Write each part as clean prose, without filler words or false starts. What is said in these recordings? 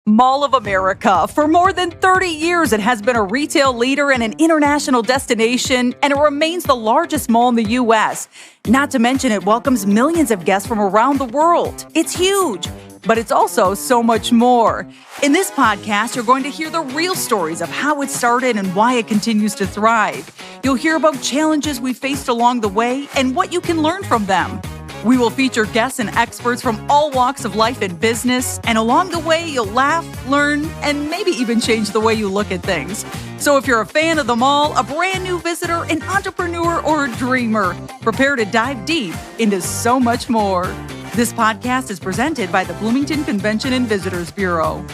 Mall of America. For more than 30 years, it has been a retail leader and an international destination, and it remains the largest mall in the U.S. Not to mention, it welcomes millions of guests from around the world. It's huge, but it's also so much more. In this podcast, you're going to hear the real stories of how it started and why it continues to thrive. You'll hear about challenges we faced along the way and what you can learn from them. We will feature guests and experts from all walks of life and business, and along the way, you'll laugh, learn, and maybe even change the way you look at things. So if you're a fan of the mall, a brand new visitor, an entrepreneur, or a dreamer, prepare to dive deep into so much more. This podcast is presented by the Bloomington Convention and Visitors Bureau.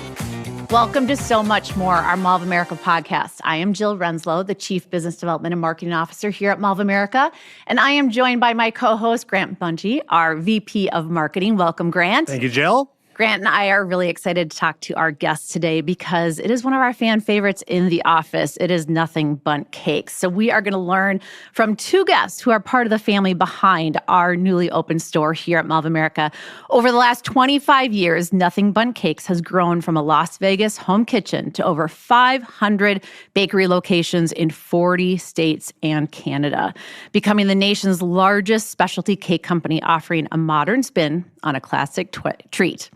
Welcome to So Much More, our Mall of America podcast. I am Jill Renslow, the Chief Business Development and Marketing Officer here at Mall of America, and I am joined by my co-host, Grant Bundt, our VP of Marketing. Welcome, Grant. Thank you, Jill. Grant and I are really excited to talk to our guest today because it is one of our fan favorites in the office. It is Nothing Bundt Cakes. So we are going to learn from two guests who are part of the family behind our newly opened store here at Mall of America. Over the last 25 years, Nothing Bundt Cakes has grown from a Las Vegas home kitchen to over 500 bakery locations in 40 states and Canada, becoming the nation's largest specialty cake company offering a modern spin on a classic treat.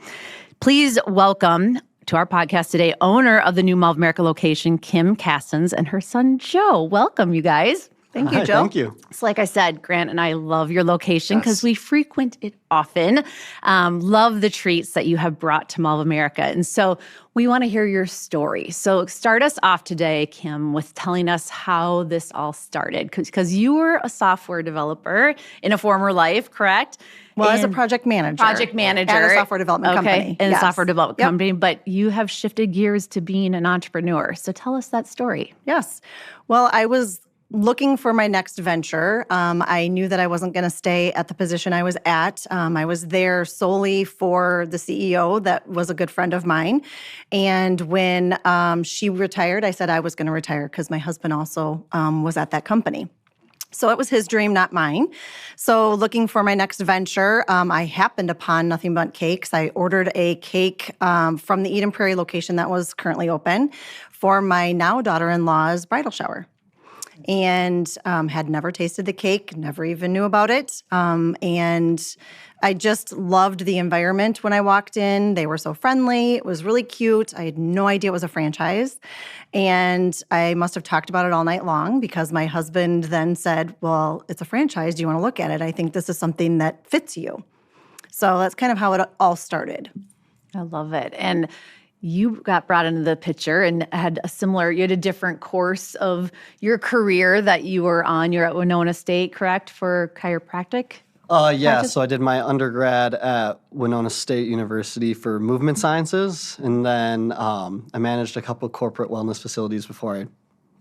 Please welcome to our podcast today, owner of the new Mall of America location, Kim Cassens, and her son, Joe. Welcome, you guys. Thank you, Joe. Thank you. So like I said, Grant and I love your location because we frequent it often. Love the treats that you have brought to Mall of America. And so we want to hear your story. So start us off today, Kim, with telling us how this all started. Because you were a software developer in a former life, correct? Well, as a project manager. At a software development company. In a software development company. But you have shifted gears to being an entrepreneur. So tell us that story. Yes. Well, I was looking for my next venture. I knew that I wasn't going to stay at the position I was at. I was there solely for the CEO that was a good friend of mine. And when she retired, I said I was going to retire because my husband also was at that company. So it was his dream, not mine. So looking for my next venture, I happened upon Nothing Bundt Cakes. I ordered a cake from the Eden Prairie location that was currently open for my now daughter-in-law's bridal shower. And had never tasted the cake, never even knew about it. And I just loved the environment when I walked in. They were so friendly. It was really cute. I had no idea it was a franchise. And I must have talked about it all night long because my husband then said, well, it's a franchise. Do you want to look at it? I think this is something that fits you. So that's kind of how it all started. I love it. And you got brought into the picture and you had a different course of your career that you were on. You're at Winona State, correct, for chiropractic? Yeah, so I did my undergrad at Winona State University for movement sciences, and then I managed a couple of corporate wellness facilities before I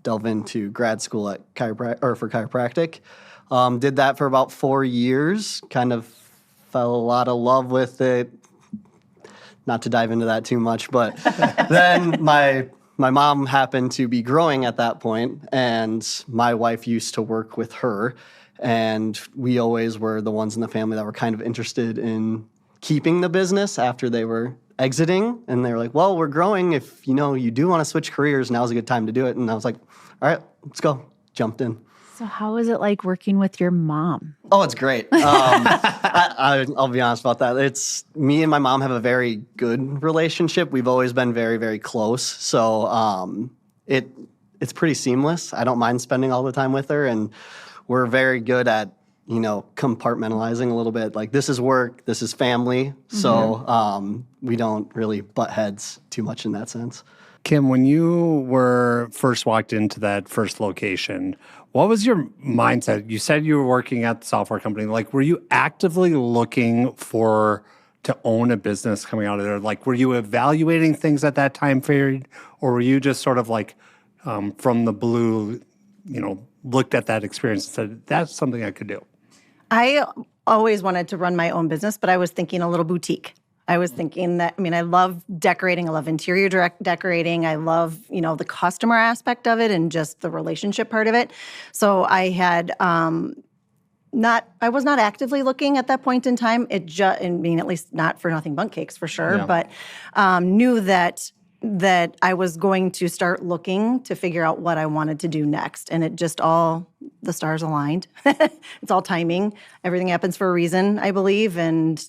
delve into grad school at for chiropractic. Did that for about 4 years, kind of fell a lot of love with it. Not to dive into that too much, but then my mom happened to be growing at that point, and my wife used to work with her, and we always were the ones in the family that were kind of interested in keeping the business after they were exiting, and they were like, well, we're growing. If you do want to switch careers, now's a good time to do it. And I was like, all right, let's go. Jumped in. So how is it like working with your mom? Oh, it's great. I'll be honest about that. It's me and my mom have a very good relationship. We've always been very, very close. So it's pretty seamless. I don't mind spending all the time with her, and we're very good at compartmentalizing a little bit. Like, this is work, this is family. So we don't really butt heads too much in that sense. Kim, when you were first walked into that first location, what was your mindset? You said you were working at the software company. Like, were you actively looking to own a business coming out of there? Like, were you evaluating things at that time period? Or were you just sort of like from the blue, looked at that experience and said, that's something I could do? I always wanted to run my own business, but I was thinking a little boutique. I was thinking that, I love decorating. I love interior decorating. I love, the customer aspect of it and just the relationship part of it. So I had I was not actively looking at that point in time. I mean, at least not for Nothing Bundt Cakes for sure, but knew that I was going to start looking to figure out what I wanted to do next. And it just the stars aligned. It's all timing. Everything happens for a reason, I believe. And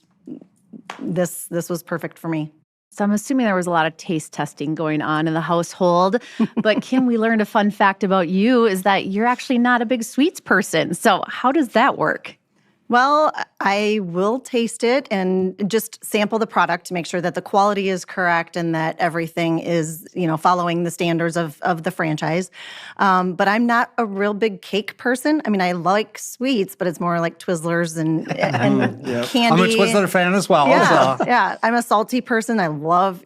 this was perfect for me. So I'm assuming there was a lot of taste testing going on in the household. But Kim, we learned a fun fact about you is that you're actually not a big sweets person. So how does that work? Well, I will taste it and just sample the product to make sure that the quality is correct and that everything is, following the standards of the franchise. But I'm not a real big cake person. I mean, I like sweets, but it's more like Twizzlers and candy. I'm a Twizzler fan as well. Yeah. I'm a salty person. I love,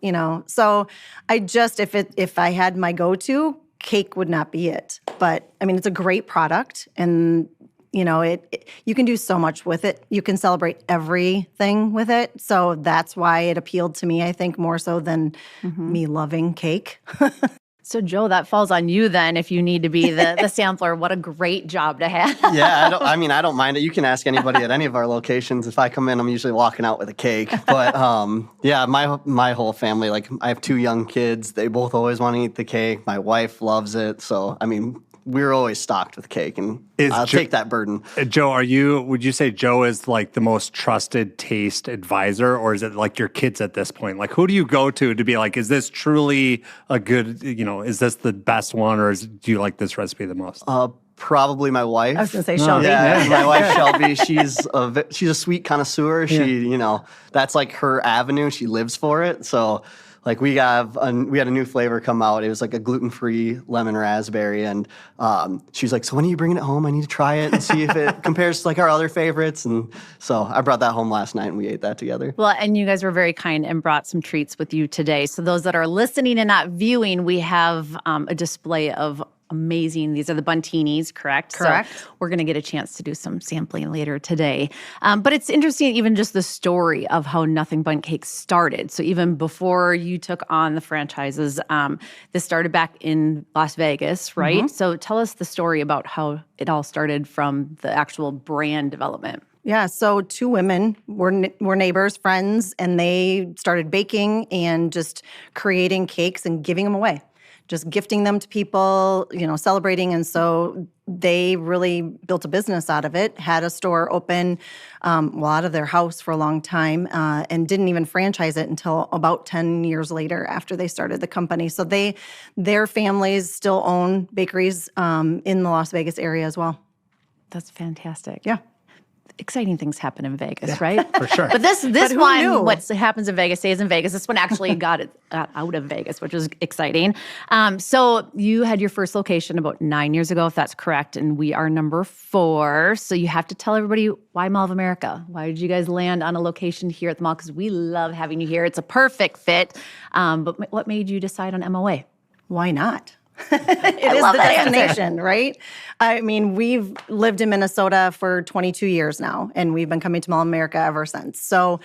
So I just, if I had my go-to, cake would not be it. But I mean, it's a great product and you can do so much with it. You can celebrate everything with it. So that's why it appealed to me, I think, more so than me loving cake. So, Joe, that falls on you then if you need to be the sampler. What a great job to have. Yeah, I don't mind it. You can ask anybody at any of our locations. If I come in, I'm usually walking out with a cake. But my whole family, like I have 2 young kids. They both always want to eat the cake. My wife loves it. So, I mean, we're always stocked with cake, and I'll take that burden. Joe, would you say Joe is like the most trusted taste advisor, or is it like your kids at this point? Like, who do you go to be like, is this truly a good, is this the best one, or do you like this recipe the most? Probably my wife. I was going to say Shelby. Yeah, my wife Shelby. She's a sweet connoisseur. She, that's like her avenue. She lives for it. So, like we had a new flavor come out. It was like a gluten-free lemon raspberry, and she was like, "So when are you bringing it home? I need to try it and see if it compares to like our other favorites." And so I brought that home last night, and we ate that together. Well, and you guys were very kind and brought some treats with you today. So those that are listening and not viewing, we have a display of amazing. These are the Bundtinis, correct? Correct. So we're going to get a chance to do some sampling later today. But it's interesting, even just the story of how Nothing Bundt Cakes started. So even before you took on the franchises, this started back in Las Vegas, right? So tell us the story about how it all started from the actual brand development. Yeah, so 2 women were neighbors, friends, and they started baking and just creating cakes and giving them away. Just gifting them to people, celebrating. And so they really built a business out of it, had a store open out of their house for a long time, and didn't even franchise it until about 10 years later after they started the company. So their families still own bakeries in the Las Vegas area as well. That's fantastic. Yeah. Exciting things happen in Vegas, right? For sure. But this who one, knew? what happens in Vegas stays in Vegas. This one actually got out of Vegas, which is exciting. So you had your first location about 9 years ago, if that's correct, and we are number 4. So you have to tell everybody why Mall of America. Why did you guys land on a location here at the mall? Because we love having you here. It's a perfect fit. But what made you decide on MOA? Why not? It is the destination, right? I mean, we've lived in Minnesota for 22 years now, and we've been coming to Mall of America ever since. So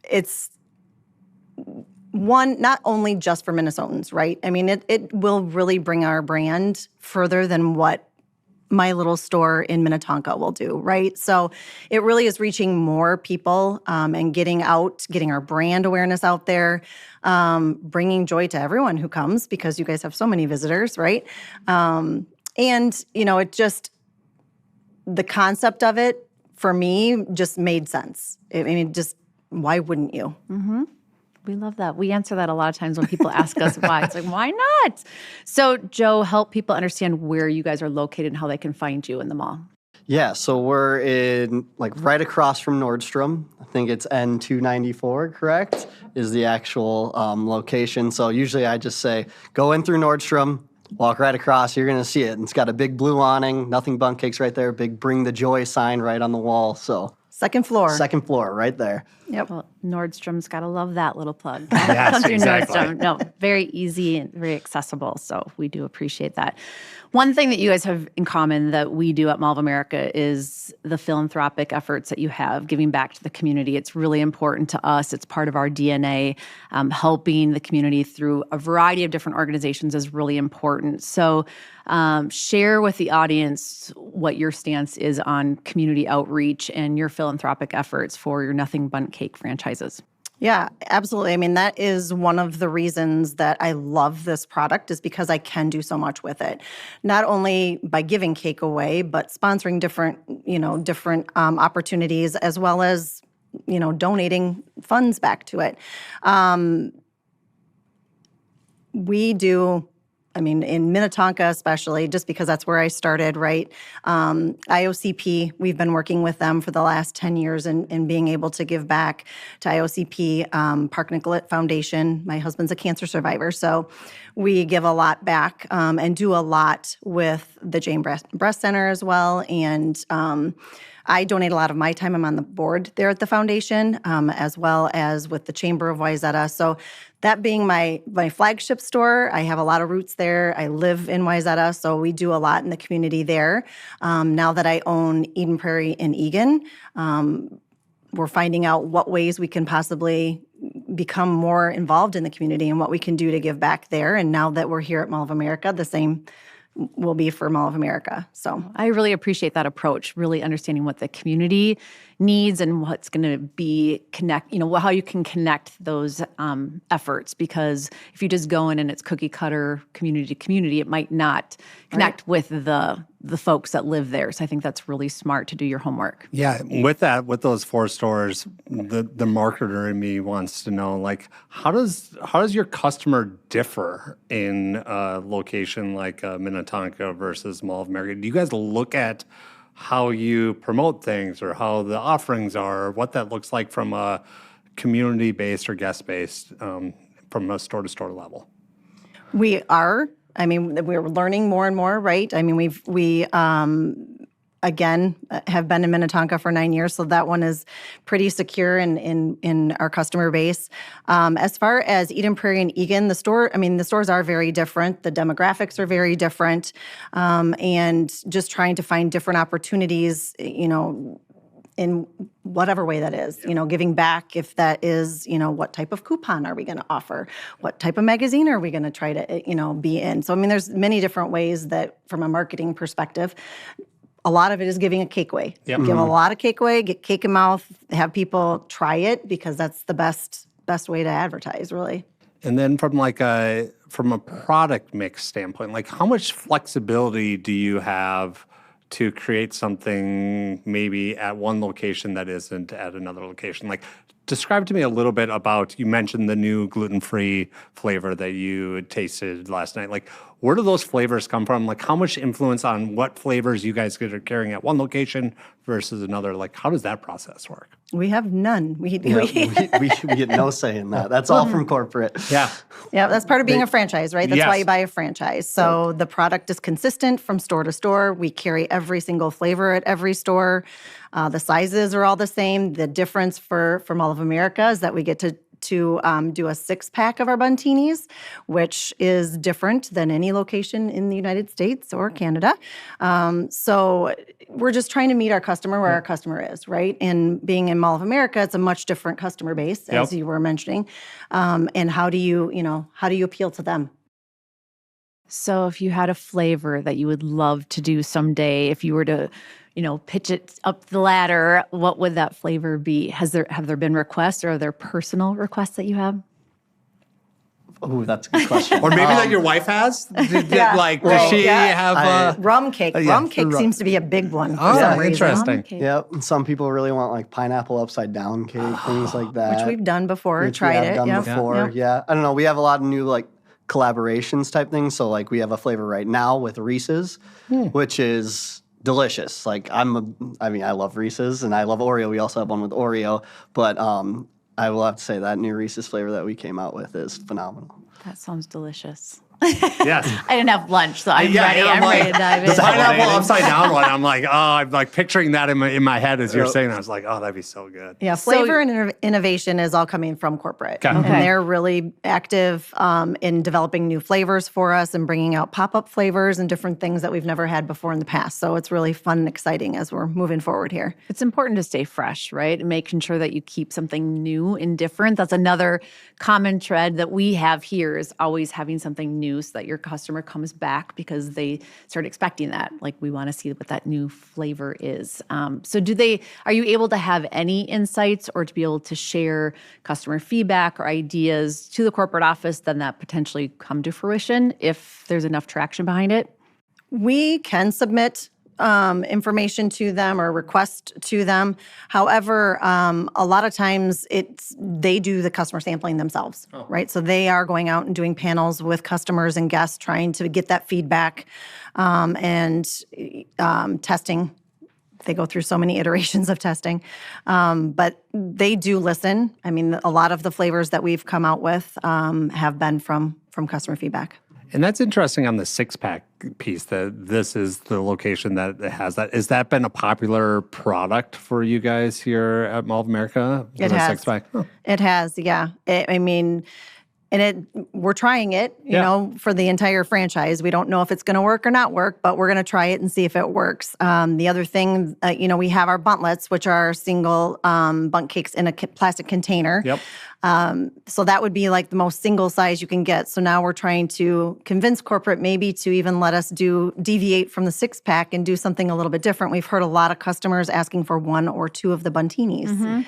it's one, not only just for Minnesotans, right? I mean, it will really bring our brand further than what my little store in Minnetonka will do, right? So it really is reaching more people and getting our brand awareness out there, bringing joy to everyone who comes because you guys have so many visitors, right? And, it just, the concept of it for me just made sense. I mean, just, why wouldn't you? Mm-hmm. We love that. We answer that a lot of times when people ask us why. It's like, why not? So, Joe, help people understand where you guys are located and how they can find you in the mall. Yeah, so we're in, right across from Nordstrom. I think it's N294, correct, is the actual location. So usually I just say, go in through Nordstrom, walk right across, you're going to see it. And it's got a big blue awning, Nothing Bundt Cakes right there, big Bring the Joy sign right on the wall. So Second floor. Second floor, right there. Yep. Well, Nordstrom's got to love that little plug. Yes, Come through exactly. Nordstrom. No, very easy and very accessible. So we do appreciate that. One thing that you guys have in common that we do at Mall of America is the philanthropic efforts that you have, giving back to the community. It's really important to us. It's part of our DNA. Helping the community through a variety of different organizations is really important. So share with the audience what your stance is on community outreach and your philanthropic efforts for your Nothing Bundt Cake franchises. Yeah, absolutely. I mean, that is one of the reasons that I love this product is because I can do so much with it. Not only by giving cake away, but sponsoring different opportunities as well as, donating funds back to it. We do, in Minnetonka especially, just because that's where I started, right? IOCP, we've been working with them for the last 10 years and being able to give back to IOCP, Park Nicollet Foundation. My husband's a cancer survivor, so we give a lot back and do a lot with the Jane Breast Center as well. And I donate a lot of my time. I'm on the board there at the foundation, as well as with the Chamber of Wayzata. So that being my flagship store, I have a lot of roots there. I live in Wayzata, so we do a lot in the community there. Now that I own Eden Prairie and Egan, we're finding out what ways we can possibly become more involved in the community and what we can do to give back there. And now that we're here at Mall of America, the same will be for Mall of America. So I really appreciate that approach, really understanding what the community needs and what's going to be how you can connect those efforts. Because if you just go in and it's cookie cutter community to community, it might not connect with the folks that live there. So I think that's really smart to do your homework. Yeah, with those 4 stores, the marketer in me wants to know, like, how does your customer differ in a location like Minnetonka versus Mall of America? Do you guys look at how you promote things or how the offerings are, or what that looks like from a community-based or guest-based from a store-to-store level? we are. We're learning more and more, right? We again have been in Minnetonka for 9 years, so that one is pretty secure in our customer base. As far as Eden Prairie and Egan, the stores are very different. The demographics are very different, and just trying to find different opportunities, in whatever way that is, giving back, if that is, what type of coupon are we going to offer? What type of magazine are we going to try to, be in? So, there's many different ways that from a marketing perspective, a lot of it is giving a cake away. Yep. Give a lot of cake away, get cake in mouth, have people try it because that's the best way to advertise, really. And then from a product mix standpoint, like how much flexibility do you have to create something maybe at one location that isn't at another location? Like, describe to me a little bit about, you mentioned the new gluten-free flavor that you tasted last night. Like, where do those flavors come from? Like, how much influence on what flavors you guys are carrying at one location versus another? Like, how does that process work? We have none. We get no say in that. That's all from corporate. Yeah. Yeah, that's part of being a franchise, right? That's why Yes. you buy a franchise. So the product is consistent from store to store. We carry every single flavor at every store. The sizes are all the same. The difference for Mall of America is that we get to do a 6-pack of our Buntinis, which is different than any location in the United States or Canada. So we're just trying to meet our customer where our customer is, right? And being in Mall of America, it's a much different customer base, as you were mentioning. And how do you appeal to them? So if you had a flavor that you would love to do someday, if you were to, pitch it up the ladder, what would that flavor be? Have there been requests, or are there personal requests that you have? Oh, that's a good question. Or maybe that your wife has? Does she have Rum cake. Rum cake seems to be a big one. For some reason. interesting. Okay. Yep. And some people really want like pineapple upside down cake, things like that. Which we've done before, Which tried we have it. done Yep. before. Yep. Yeah. I don't know. We have a lot of new like collaborations type things. So like we have a flavor right now with Reese's, which is delicious. Like I love Reese's and I love Oreo. We also have one with Oreo, but I will have to say that new Reese's flavor that we came out with is phenomenal. That sounds delicious. Yes. I didn't have lunch, so I'm ready. and I'm like, ready to dive in. the pineapple upside down one. I'm like, I'm like picturing that in my head as you're saying. I was like, that'd be so good. Yeah, flavor and innovation is all coming from corporate. Okay. And they're really active in developing new flavors for us and bringing out pop-up flavors and different things that we've never had before in the past. So it's really fun and exciting as we're moving forward here. It's important to stay fresh, right? And making sure that you keep something new and different. That's another common thread that we have here is always having something new so that your customer comes back because they start expecting that. Like, we want to see what that new flavor is. So are you able to have any insights or to be able to share customer feedback or ideas to the corporate office then that potentially come to fruition if there's enough traction behind it? We can submit information to them or request to them. However, a lot of times they do the customer sampling themselves, right? So they are going out and doing panels with customers and guests trying to get that feedback and testing. They go through so many iterations of testing, but they do listen. I mean, a lot of the flavors that we've come out with have been from customer feedback. And that's interesting on the 6-pack piece that this is the location that has that. Has that been a popular product for you guys here at Mall of America? It has. 6-pack? Oh. It has, yeah. We're trying it, you know, for the entire franchise. We don't know if it's going to work or not work, but we're going to try it and see if it works. The other thing, we have our buntlets, which are single bundt cakes in a plastic container. Yep. So that would be like the most single size you can get. So now we're trying to convince corporate maybe to even let us deviate from the 6-pack and do something a little bit different. We've heard a lot of customers asking for 1 or 2 of the buntinis. Mm-hmm.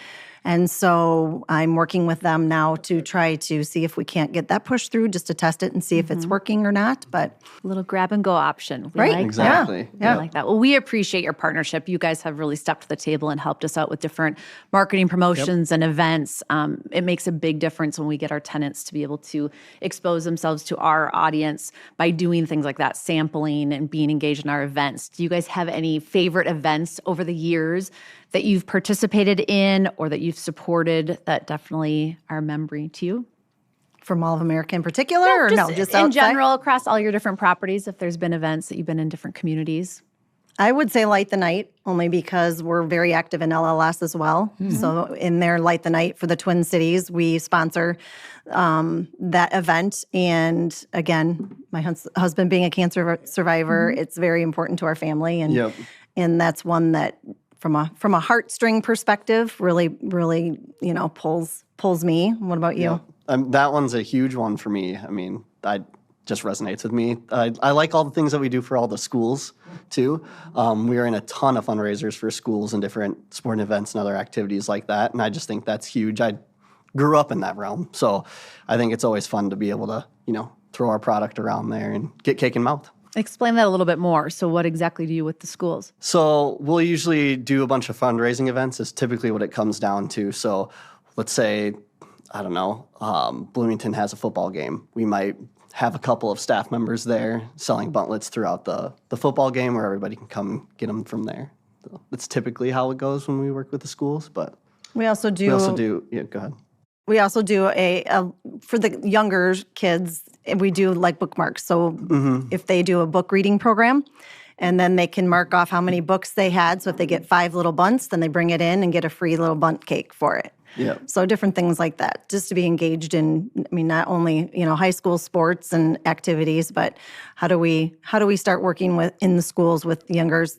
And so I'm working with them now to try to see if we can't get that pushed through just to test it and see if it's working or not. But a little grab and go option. We right, like exactly. That. Yeah. We like that. Well, we appreciate your partnership. You guys have really stepped to the table and helped us out with different marketing promotions and events. It makes a big difference when we get our tenants to be able to expose themselves to our audience by doing things like that, sampling and being engaged in our events. Do you guys have any favorite events over the years that you've participated in or that you've supported that definitely are a memory to you? For Mall of America in particular, or no, just in outside? general across all your different properties, if there's been events that you've been in different communities? I would say Light the Night, only because we're very active in LLS as well. Mm-hmm. So in their Light the Night for the Twin Cities, we sponsor that event. And again, my husband being a cancer survivor, it's very important to our family. And and that's one that from a heartstring perspective really, really, pulls me. What about you? That one's a huge one for me. I mean, just resonates with me. I like all the things that we do for all the schools, too. We are in a ton of fundraisers for schools and different sporting events and other activities like that, and I just think that's huge. I grew up in that realm, so I think it's always fun to be able to, throw our product around there and get cake in mouth. Explain that a little bit more. So what exactly do you with the schools? So we'll usually do a bunch of fundraising events is typically what it comes down to. So let's say, I don't know, Bloomington has a football game. We might have a couple of staff members there selling buntlets throughout the football game where everybody can come get them from there. So that's typically how it goes when we work with the schools. But we also do, go ahead. We also do for the younger kids, we do like bookmarks. So if they do a book reading program, and then they can mark off how many books they had. So if they get 5 little bunts, then they bring it in and get a free little bundt cake for it. Yeah. So different things like that, just to be engaged in, not only, high school sports and activities, but how do we start working in the schools with youngers?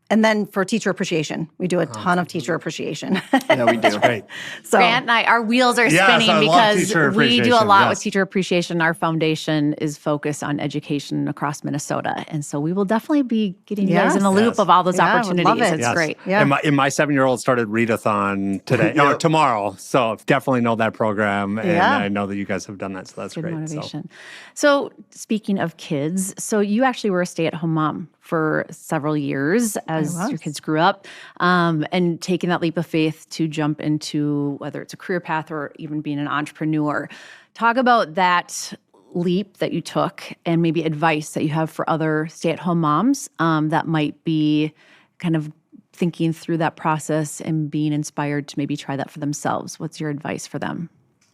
And then for teacher appreciation, we do a ton of teacher appreciation. Yeah, we do. That's great. So Grant and I, our wheels are spinning because we do a lot with teacher appreciation. Our foundation is focused on education across Minnesota. And so we will definitely be getting you guys in the loop of all those opportunities. Love it. It's great. Yeah. And my 7-year-old started readathon today, or tomorrow. So definitely know that program. And I know that you guys have done that. So that's good great. Motivation. So speaking of kids, so you actually were a stay-at-home mom for several years as your kids grew up, and taking that leap of faith to jump into whether it's a career path or even being an entrepreneur. Talk about that leap that you took and maybe advice that you have for other stay-at-home moms that might be kind of thinking through that process and being inspired to maybe try that for themselves. What's your advice for them?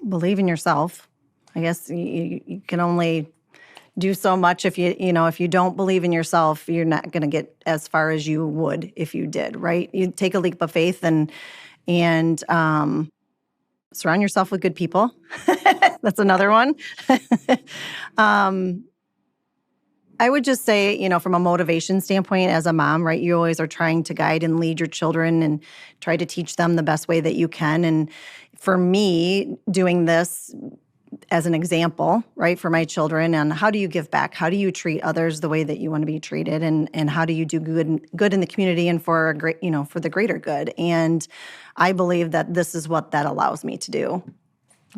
Believe in yourself. I guess you can only do so much if if you don't believe in yourself, you're not going to get as far as you would if you did, right? You take a leap of faith and surround yourself with good people. That's another one. I would just say, from a motivation standpoint as a mom, right, you always are trying to guide and lead your children and try to teach them the best way that you can. And for me, doing this as an example, right, for my children, and how do you give back? How do you treat others the way that you want to be treated? And how do you do good in the community and for for the greater good? And I believe that this is what that allows me to do.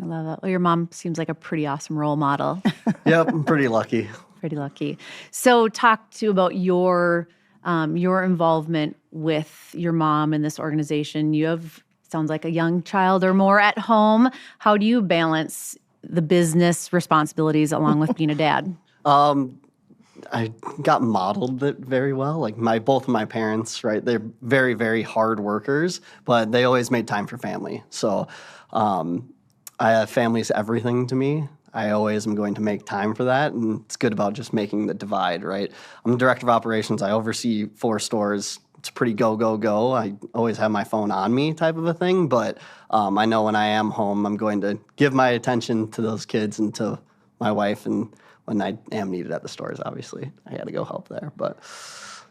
I love that. Well, your mom seems like a pretty awesome role model. Yep, I'm pretty lucky. Pretty lucky. So talk about your involvement with your mom in this organization. You have, sounds like, a young child or more at home. How do you balance the business responsibilities along with being a dad? I got modeled it very well. Like both of my parents, right? They're very, very hard workers, but they always made time for family. So family's everything to me. I always am going to make time for that, and it's good about just making the divide, right? I'm the director of operations. I oversee 4 stores. It's pretty go, go, go. I always have my phone on me type of a thing, but I know when I am home, I'm going to give my attention to those kids and to my wife, and when I am needed at the stores, obviously, I got to go help there, but...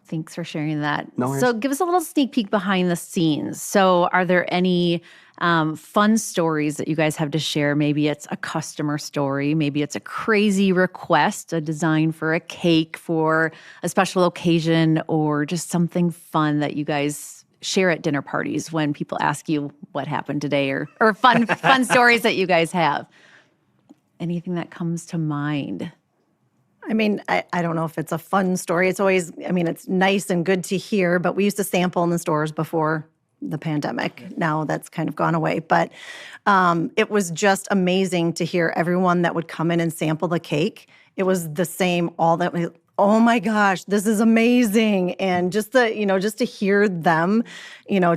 Thanks for sharing that. No worries. So give us a little sneak peek behind the scenes. So are there any fun stories that you guys have to share? Maybe it's a customer story. Maybe it's a crazy request, a design for a cake for a special occasion, or just something fun that you guys share at dinner parties when people ask you what happened today, or fun stories that you guys have. Anything that comes to mind? I mean, I don't know if it's a fun story. It's always, it's nice and good to hear, but we used to sample in the stores before the pandemic. Now that's kind of gone away. But it was just amazing to hear everyone that would come in and sample the cake. It was the same, oh my gosh, this is amazing. And just to hear them,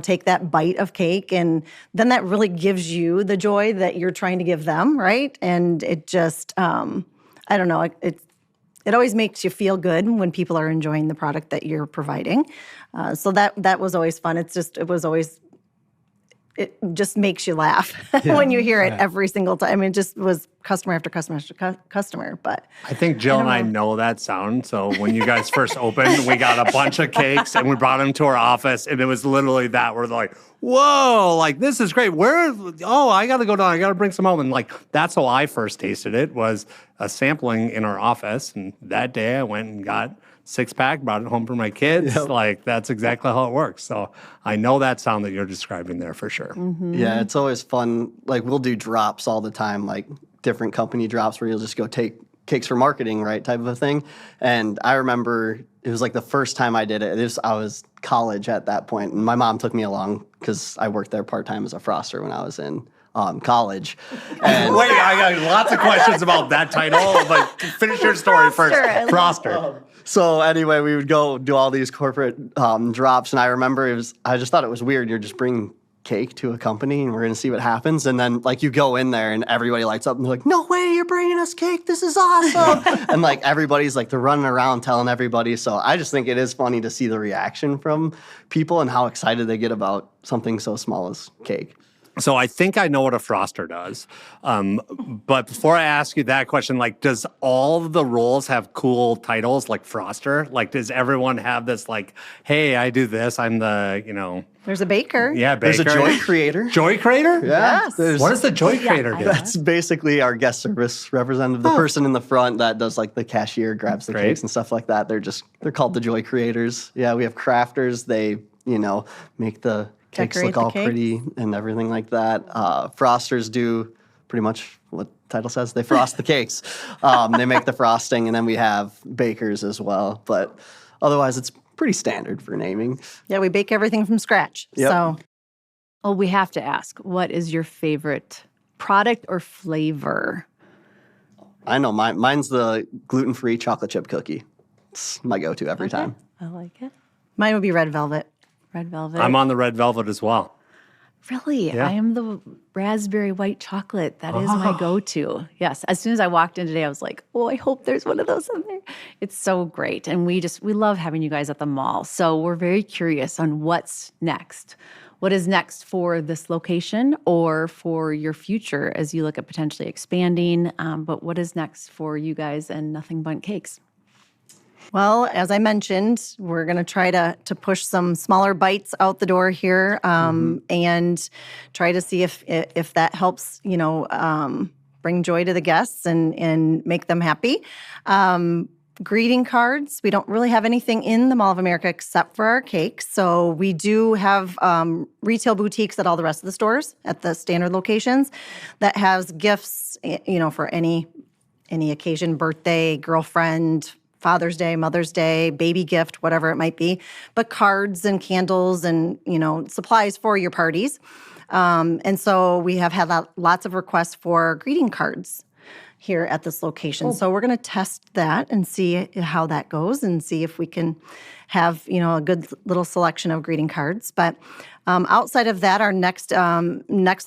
take that bite of cake, and then that really gives you the joy that you're trying to give them, right? And it just, I don't know, it always makes you feel good when people are enjoying the product that you're providing. So that was always fun. It just makes you laugh when you hear it every single time. It just was customer after customer after customer. But I think Jill and I know that sound. So when you guys first opened, we got a bunch of cakes and we brought them to our office, and it was literally that. We're like, whoa, like this is great. I got to go down. I got to bring some home. And that's how I first tasted it, was a sampling in our office. And that day I went and got 6-pack, brought it home for my kids. Yep. That's exactly how it works. So I know that sound that you're describing there for sure. Mm-hmm. Yeah, it's always fun. We'll do drops all the time, different company drops where you'll just go take cakes for marketing, right, type of a thing. And I remember it was the first time I did it. I was college at that point, and my mom took me along because I worked there part-time as a froster when I was in college. And wait, I got lots of questions about that title, but finish your story first. Froster. So anyway, we would go do all these corporate drops, and I remember I just thought it was weird. You're just bringing cake to a company, and we're going to see what happens. And then you go in there, and everybody lights up, and they're like, "No way, you're bringing us cake! This is awesome!" And everybody's they're running around telling everybody. So I just think it is funny to see the reaction from people and how excited they get about something so small as cake. So I think I know what a froster does. But before I ask you that question, does all of the roles have cool titles like froster? Does everyone have this hey, I do this, I'm the, There's a baker. Yeah, baker. There's a joy creator. Joy creator? Yeah. Yes. What does the joy creator do? That's basically our guest service representative, the person in the front that does the cashier, grabs the cakes and stuff like that. They're called the joy creators. Yeah, we have crafters. They, make the cakes look all pretty and everything like that. Frosters do pretty much what the title says. They frost the cakes. They make the frosting, and then we have bakers as well. But otherwise, it's pretty standard for naming. Yeah, we bake everything from scratch. Yep. So, well, we have to ask, what is your favorite product or flavor? I know mine's the gluten-free chocolate chip cookie. It's my go-to every time. I like it. Mine would be red velvet. Red velvet. I'm on the red velvet as well. Really? Yeah. I am the raspberry white chocolate. That is my go-to. Yes. As soon as I walked in today, I was like, oh, I hope there's one of those in there. It's so great. And we love having you guys at the mall. So we're very curious on what's next. What is next for this location or for your future as you look at potentially expanding? But what is next for you guys and Nothing Bundt Cakes? Well, as I mentioned, we're going to try to push some smaller bites out the door here, and try to see if that helps, bring joy to the guests and make them happy. Greeting cards. We don't really have anything in the Mall of America except for our cakes. So we do have retail boutiques at all the rest of the stores at the standard locations that has gifts, for any occasion, birthday, girlfriend, Father's Day, Mother's Day, baby gift, whatever it might be, but cards and candles and, supplies for your parties. And so we have had lots of requests for greeting cards here at this location. So we're going to test that and see how that goes and see if we can have, a good little selection of greeting cards. But outside of that, our next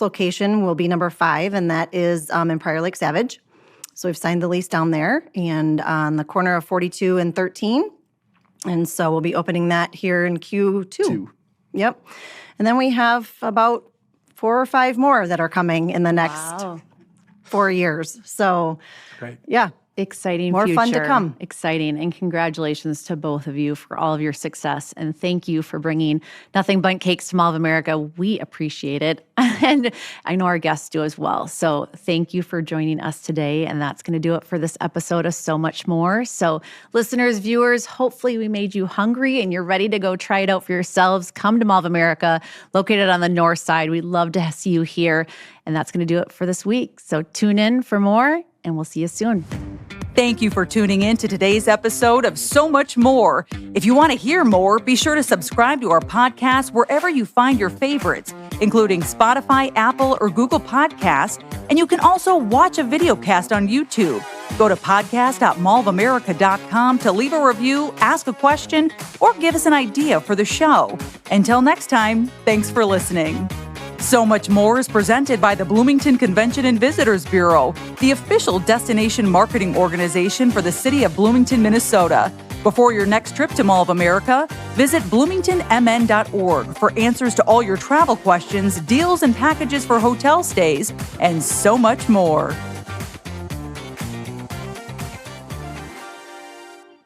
location will be number 5, and that is in Prior Lake Savage. So we've signed the lease down there and on the corner of 42 and 13. And so we'll be opening that here in Q2. Yep. And then we have about 4 or 5 more that are coming in the next 4 years. So, Great. Yeah. Exciting More future. fun to come. Exciting. And congratulations to both of you for all of your success. And thank you for bringing Nothing Bundt Cakes to Mall of America. We appreciate it. And I know our guests do as well. So thank you for joining us today. And that's going to do it for this episode of So Much More. So listeners, viewers, hopefully we made you hungry and you're ready to go try it out for yourselves. Come to Mall of America, located on the north side. We'd love to see you here. And that's going to do it for this week. So tune in for more, and we'll see you soon. Thank you for tuning in to today's episode of So Much More. If you want to hear more, be sure to subscribe to our podcast wherever you find your favorites, including Spotify, Apple, or Google Podcasts. And you can also watch a video cast on YouTube. Go to podcast.mallofamerica.com to leave a review, ask a question, or give us an idea for the show. Until next time, thanks for listening. So Much More is presented by the Bloomington Convention and Visitors Bureau, the official destination marketing organization for the city of Bloomington, Minnesota. Before your next trip to Mall of America, visit bloomingtonmn.org for answers to all your travel questions, deals and packages for hotel stays, and so much more.